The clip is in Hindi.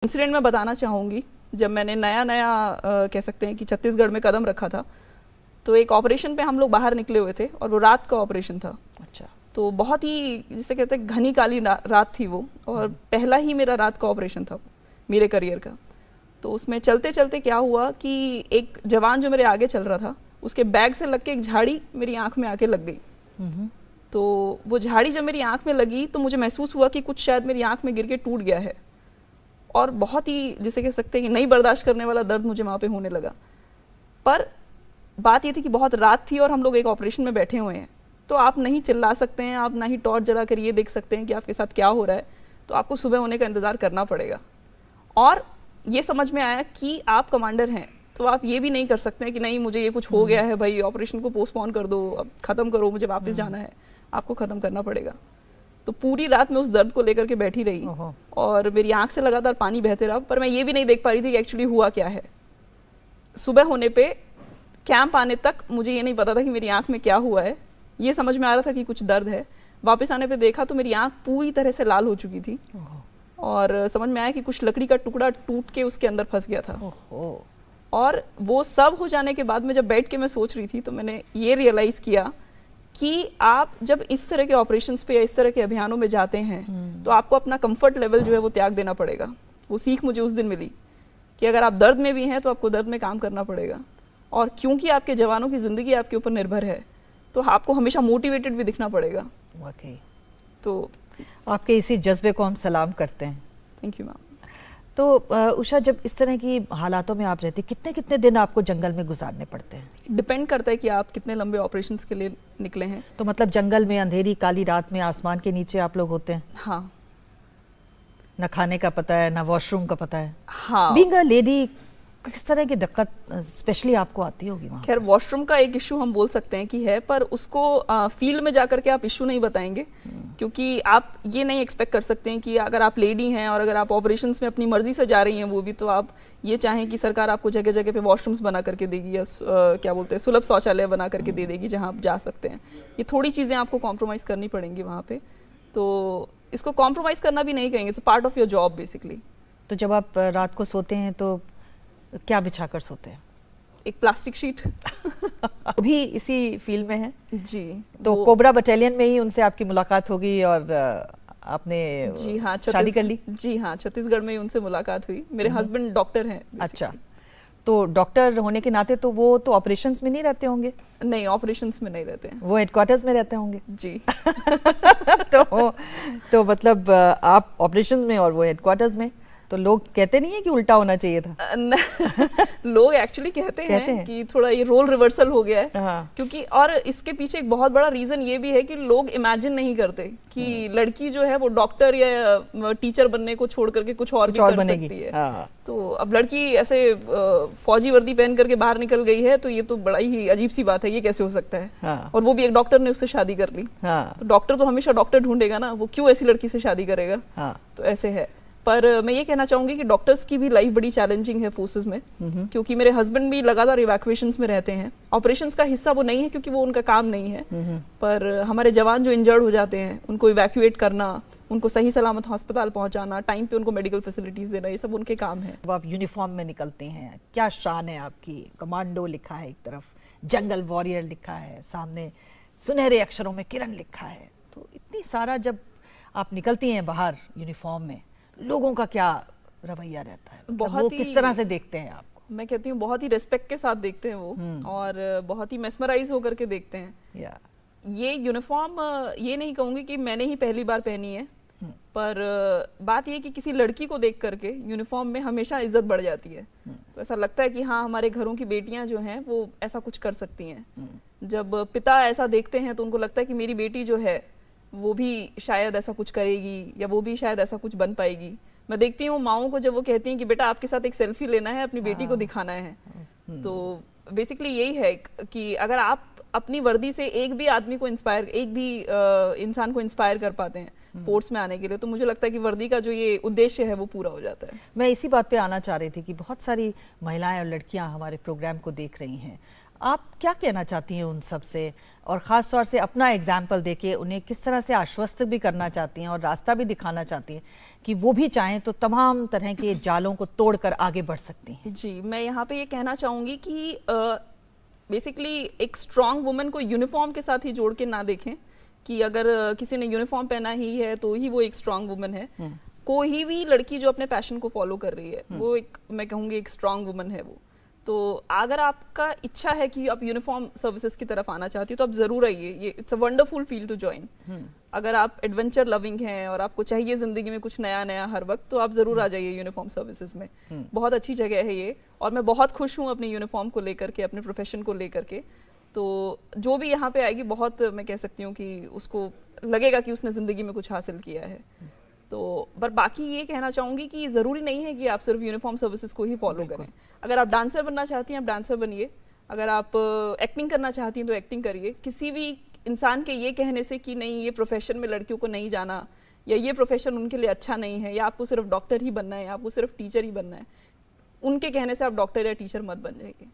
इंसिडेंट मैं बताना चाहूँगी। जब मैंने नया नया कह सकते हैं कि छत्तीसगढ़ में कदम रखा था, तो एक ऑपरेशन पे हम लोग बाहर निकले हुए थे और वो रात का ऑपरेशन था। अच्छा। तो बहुत ही जिसे कहते हैं घनी काली रात थी वो, और पहला ही मेरा रात का ऑपरेशन था मेरे करियर का। तो उसमें चलते चलते क्या हुआ कि एक जवान जो मेरे आगे चल रहा था, उसके बैग से लग के एक झाड़ी मेरी आंख में आके लग गई। तो वो झाड़ी जब मेरी आंख में लगी तो मुझे महसूस हुआ कि कुछ शायद मेरी आंख में गिर के टूट गया है, और बहुत ही जिसे कह सकते हैं कि नहीं बर्दाश्त करने वाला दर्द मुझे वहाँ पे होने लगा। पर बात ये थी कि बहुत रात थी और हम लोग एक ऑपरेशन में बैठे हुए हैं, तो आप नहीं चिल्ला सकते हैं, आप ना ही टॉर्च जला कर ये देख सकते हैं कि आपके साथ क्या हो रहा है। तो आपको सुबह होने का इंतज़ार करना पड़ेगा। और ये समझ में आया कि आप कमांडर हैं, तो आप ये भी नहीं कर सकते हैं कि नहीं मुझे ये कुछ हो गया है भाई, ऑपरेशन को पोस्टपोन कर दो, अब ख़त्म करो, मुझे वापस जाना है। आपको ख़त्म करना पड़ेगा। तो पूरी रात मैं उस दर्द को लेकर के बैठी रही और मेरी आंख से लगातार पानी बहते रहा, पर मैं ये भी नहीं देख पा रही थी कि एक्चुअली हुआ क्या है। सुबह होने पे कैंप आने तक मुझे ये नहीं पता था कि मेरी आंख में क्या हुआ है। ये समझ में आ रहा था कि कुछ दर्द है। वापस आने पे देखा तो मेरी आंख पूरी तरह से लाल हो चुकी थी और समझ में आया कि कुछ लकड़ी का टुकड़ा टूट के उसके अंदर फंस गया था। और वो सब हो जाने के बाद में जब बैठ के मैं सोच रही थी, तो मैंने ये रियलाइज किया कि आप जब इस तरह के ऑपरेशंस पे या इस तरह के अभियानों में जाते हैं तो आपको अपना कंफर्ट लेवल जो है वो त्याग देना पड़ेगा। वो सीख मुझे उस दिन मिली कि अगर आप दर्द में भी हैं तो आपको दर्द में काम करना पड़ेगा, और क्योंकि आपके जवानों की ज़िंदगी आपके ऊपर निर्भर है तो आपको हमेशा मोटिवेटेड भी दिखना पड़ेगा। वाकई तो आपके इसी जज्बे को हम सलाम करते हैं। Thank you ma'am. तो उषा, जब इस तरह की हालातों में आप रहती, कितने कितने दिन आपको जंगल में गुजारने पड़ते हैं? डिपेंड करता है कि आप कितने लंबे ऑपरेशंस के लिए निकले हैं। तो मतलब जंगल में अंधेरी काली रात में आसमान के नीचे आप लोग होते हैं? हाँ। न खाने का पता है, न वॉशरूम का पता है। हाँ। बीइंग अ लेडी, किस तरह की दिक्कत स्पेशली आपको आती होगी वहाँ? खैर, वॉशरूम का एक इशू हम बोल सकते हैं कि है, पर उसको फील्ड में जाकर के आप इशू नहीं बताएंगे, क्योंकि आप ये नहीं एक्सपेक्ट कर सकते हैं कि अगर आप लेडी हैं और अगर आप ऑपरेशंस में अपनी मर्जी से जा रही हैं वो भी, तो आप ये चाहें कि सरकार आपको जगह जगह पे वॉशरूम्स बना करके देगी या क्या बोलते हैं सुलभ शौचालय बना करके दे देगी जहाँ आप जा सकते हैं। ये थोड़ी चीज़ें आपको कॉम्प्रोमाइज़ करनी पड़ेंगी वहाँ पे। तो इसको कॉम्प्रोमाइज़ करना भी नहीं कहेंगे, it's part of your job basically. तो जब आप रात को सोते हैं तो क्या बिछा कर सोते हैं? एक प्लास्टिक शीट। अभी इसी फील्ड में है जी। तो कोबरा बटालियन में ही उनसे आपकी मुलाकात होगी और आपने जी हाँ शादी कर ली? जी हाँ, छत्तीसगढ़ में ही उनसे मुलाकात हुई। मेरे हस्बैंड डॉक्टर हैं। अच्छा, तो डॉक्टर होने के नाते तो वो तो ऑपरेशंस में नहीं रहते होंगे? नहीं, ऑपरेशंस में नहीं रहते हैं। वो हेडक्वार्टर्स में रहते होंगे? जी। तो मतलब आप ऑपरेशंस में और वो हेडक्वार्टर्स में, तो लोग कहते नहीं है कि उल्टा होना चाहिए था? लोग एक्चुअली कहते हैं कि थोड़ा ये रोल रिवर्सल हो गया है। हाँ। क्योंकि और इसके पीछे एक बहुत बड़ा रीजन ये भी है कि लोग इमेजिन नहीं करते कि लड़की जो है वो डॉक्टर या टीचर बनने को छोड़ करके कुछ और भी कर सकती है। हाँ। तो अब लड़की ऐसे फौजी वर्दी पहन करके बाहर निकल गई है, तो ये तो बड़ा ही अजीब सी बात है, ये कैसे हो सकता है? हाँ। और वो भी एक डॉक्टर ने उससे शादी कर ली। हाँ। तो डॉक्टर तो हमेशा डॉक्टर ढूंढेगा ना, वो क्यों ऐसी लड़की से शादी करेगा? हाँ। तो ऐसे है। पर मैं ये कहना चाहूंगी कि डॉक्टर्स की भी लाइफ बड़ी चैलेंजिंग है फोर्सेस में, क्योंकि मेरे हस्बैंड भी लगातार इवैक्यूएशंस में रहते हैं। ऑपरेशंस का हिस्सा वो नहीं है क्योंकि वो उनका काम नहीं है, पर हमारे जवान जो इंजर्ड हो जाते हैं उनको इवैक्यूएट करना, उनको सही सलामत अस्पताल पहुंचाना, टाइम पे उनको मेडिकल फैसिलिटीज देना, ये सब उनके काम है। अब आप यूनिफॉर्म में निकलते हैं, क्या शान है आपकी? कमांडो लिखा है एक तरफ, जंगल वॉरियर लिखा है, सामने सुनहरे अक्षरों में किरण लिखा है। तो इतनी सारा जब आप निकलती हैं बाहर यूनिफॉर्म में, लोगों का क्या रवैया रहता है? बहुत वो ही, किस तरह से देखते हैं आपको? मैं कहती हूँ बहुत ही रिस्पेक्ट के साथ देखते हैं वो, और बहुत ही मेस्मराइज होकर के देखते हैं। ये यूनिफॉर्म ये नहीं कहूँगी कि मैंने ही पहली बार पहनी है, पर बात ये कि किसी लड़की को देख करके यूनिफॉर्म में हमेशा इज्जत बढ़ जाती है। तो ऐसा लगता है कि हाँ, हमारे घरों की बेटियां जो हैं वो ऐसा कुछ कर सकती हैं। जब पिता ऐसा देखते हैं तो उनको लगता है कि मेरी बेटी जो है वो भी शायद ऐसा कुछ करेगी या वो भी शायद ऐसा कुछ बन पाएगी। मैं देखती हूँ माओं को जब वो कहती हैं कि बेटा आपके साथ एक सेल्फी लेना है, अपनी बेटी को दिखाना है। तो बेसिकली यही है कि अगर आप अपनी वर्दी से एक भी आदमी को इंस्पायर, एक भी इंसान को इंस्पायर कर पाते हैं फोर्स में आने के लिए, तो मुझे लगता है कि वर्दी का जो ये उद्देश्य है वो पूरा हो जाता है। मैं इसी बात पे आना चाह रही थी कि बहुत सारी महिलाएं और लड़कियां हमारे प्रोग्राम को देख रही हैं। आप क्या कहना चाहती हैं उन सब से, और ख़ास तौर से अपना एग्जाम्पल देके उन्हें किस तरह से आश्वस्त भी करना चाहती हैं और रास्ता भी दिखाना चाहती हैं कि वो भी चाहें तो तमाम तरह के जालों को तोड़कर आगे बढ़ सकती हैं? जी, मैं यहाँ पे ये कहना चाहूँगी कि बेसिकली एक स्ट्रांग वुमन को यूनिफॉर्म के साथ ही जोड़ के ना देखें कि अगर किसी ने यूनिफॉर्म पहना ही है तो ही वो एक स्ट्रांग वुमन है। कोई भी लड़की जो अपने पैशन को फॉलो कर रही है वो एक, मैं कहूँगी, एक स्ट्रांग वुमन है वो। तो अगर आपका इच्छा है कि आप यूनिफॉर्म सर्विसेज की तरफ आना चाहती हो तो आप जरूर आइए, ये it's a wonderful field to join. अगर आप एडवेंचर लविंग हैं और आपको चाहिए जिंदगी में कुछ नया नया हर वक्त, तो आप जरूर आ जाइए यूनिफॉर्म सर्विसेज में। बहुत अच्छी जगह है ये, और मैं बहुत खुश हूँ अपनी यूनिफॉर्म को लेकर के, अपने प्रोफेशन को लेकर के। तो जो भी यहाँ पे आएगी, बहुत मैं कह सकती हूँ कि उसको लगेगा कि उसने जिंदगी में कुछ हासिल किया है। तो पर बाकी ये कहना चाहूंगी कि ज़रूरी नहीं है कि आप सिर्फ यूनिफॉर्म सर्विसेज को ही फॉलो करें। अगर आप डांसर बनना चाहती हैं, आप डांसर बनिए। अगर आप एक्टिंग करना चाहती हैं तो एक्टिंग करिए। किसी भी इंसान के ये कहने से कि नहीं, ये प्रोफेशन में लड़कियों को नहीं जाना, या ये प्रोफेशन उनके लिए अच्छा नहीं है, या आपको सिर्फ डॉक्टर ही बनना है, या आपको सिर्फ टीचर ही बनना है, उनके कहने से आप डॉक्टर या टीचर मत बन जाइए।